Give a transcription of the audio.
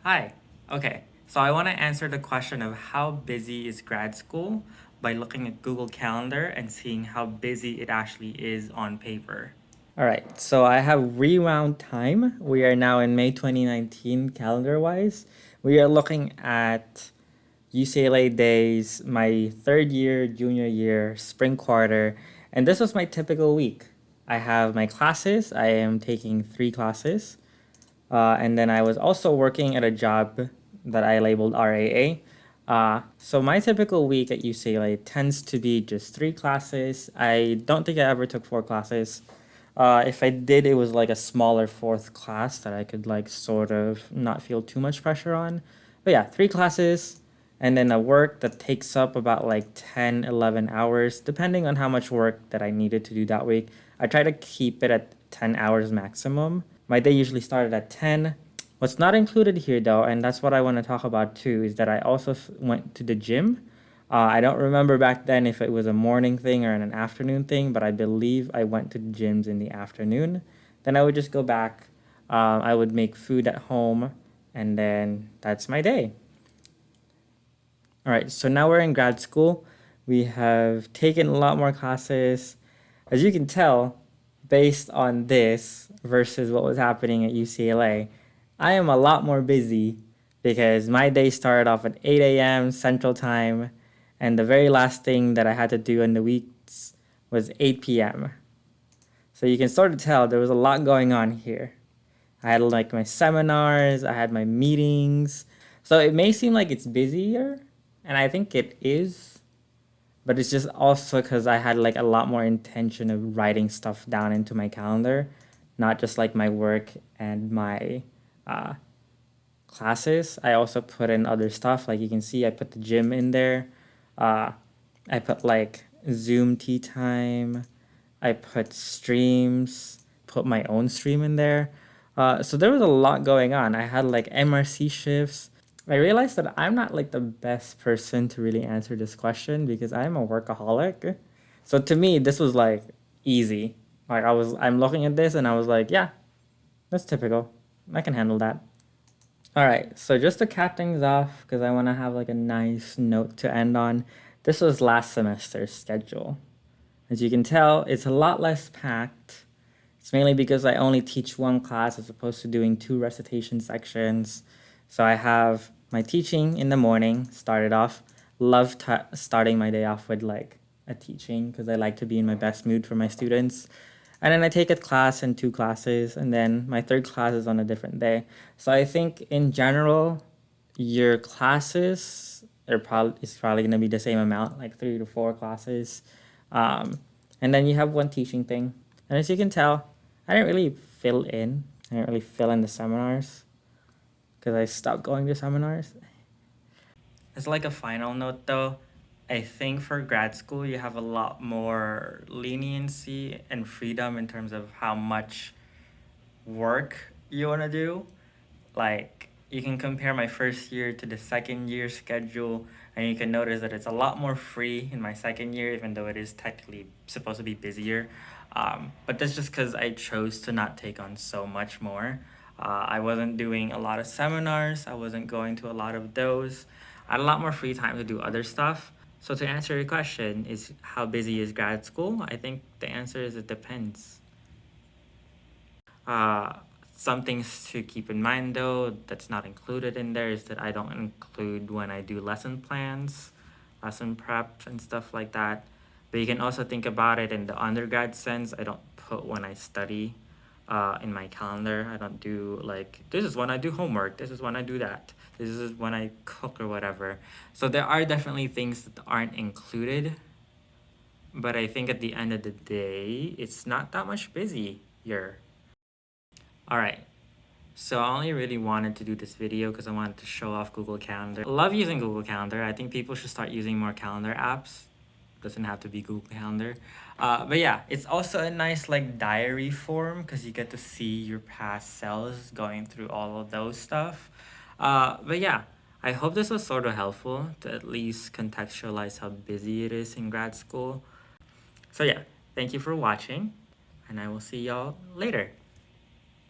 Hi. Okay, so I want to answer the question of how busy is grad school by looking at Google Calendar and seeing how busy it actually is on paper. All right, so I have rewound time. We are now in May 2019 calendar wise. We are looking at UCLA days, my third year, junior year, spring quarter, and this was my typical week. I have my classes, I am taking 3 classes. And then I was also working at a job that I labeled RAA. So my typical week at UCLA tends to be just 3 classes. I don't think I ever took 4 classes. If I did, it was like a smaller fourth class that I could like sort of not feel too much pressure on. But yeah, 3 classes and then a work that takes up about like 10, 11 hours, depending on how much work that I needed to do that week. I try to keep it at 10 hours maximum. My day usually started at 10. What's not included here though, and that's what I want to talk about too, is that I also went to the gym. I don't remember back then if it was a morning thing or an afternoon thing, but I believe I went to gyms in the afternoon. Then I would just go back. I would make food at home, and then that's my day. All right, so now we're in grad school. We have taken a lot more classes. As you can tell, based on this versus what was happening at UCLA, I am a lot more busy because my day started off at 8 a.m. Central Time, and the very last thing that I had to do in the weeks was 8 p.m. So you can sort of tell there was a lot going on here. I had like my seminars, I had my meetings. So it may seem like it's busier, and I think it is, but it's just also because I had like a lot more intention of writing stuff down into my calendar, not just like my work and my uh, classes. I also put in other stuff. Like you can see, I put the gym in there. Uh, I put like Zoom tea time. I put streams, put my own stream in there. So there was a lot going on. I had like MRC shifts. I realized that I'm not like the best person to really answer this question because I'm a workaholic. So to me, this was like easy. Like I'm looking at this and I was like, yeah, that's typical. I can handle that. All right, so just to cap things off, because I want to have like a nice note to end on, this was last semester's schedule. As you can tell, it's a lot less packed. It's mainly because I only teach 1 class as opposed to doing 2 recitation sections. So I have my teaching in the morning, started off. Love starting my day off with like a teaching because I like to be in my best mood for my students. And then I take a class and 2 classes, and then my third class is on a different day. So I think in general, your classes is probably going to be the same amount, like 3 to 4 classes. Um, and then you have one teaching thing. And as you can tell, I didn't really fill in. I didn't really fill in the seminars because I stopped going to seminars. As like a final note though, I think for grad school you have a lot more leniency and freedom in terms of how much work you want to do. Like you can compare my first year to the second year schedule, and you can notice that it's a lot more free in my second year, even though it is technically supposed to be busier. But that's just because I chose to not take on so much more. I wasn't doing a lot of seminars, I wasn't going to a lot of those. I had a lot more free time to do other stuff. So to answer your question, is how busy is grad school? I think the answer is it depends. Uh, some things to keep in mind though that's not included in there is that I don't include when I do lesson plans, lesson prep and stuff like that. But you can also think about it in the undergrad sense. I don't put when I study in my calendar. I don't do like this is when I do homework, this is when I do that, this is when I cook or whatever. So there are definitely things that aren't included, but I think at the end of the day, it's not that much busier. All right. So I only really wanted to do this video because I wanted to show off Google Calendar. I love using Google Calendar. I think people should start using more calendar apps. Doesn't have to be Google Calendar. But yeah, it's also a nice like diary form because you get to see your past selves going through all of those stuff. But yeah, I hope this was sort of helpful to at least contextualize how busy it is in grad school. So yeah, thank you for watching, and I will see y'all later.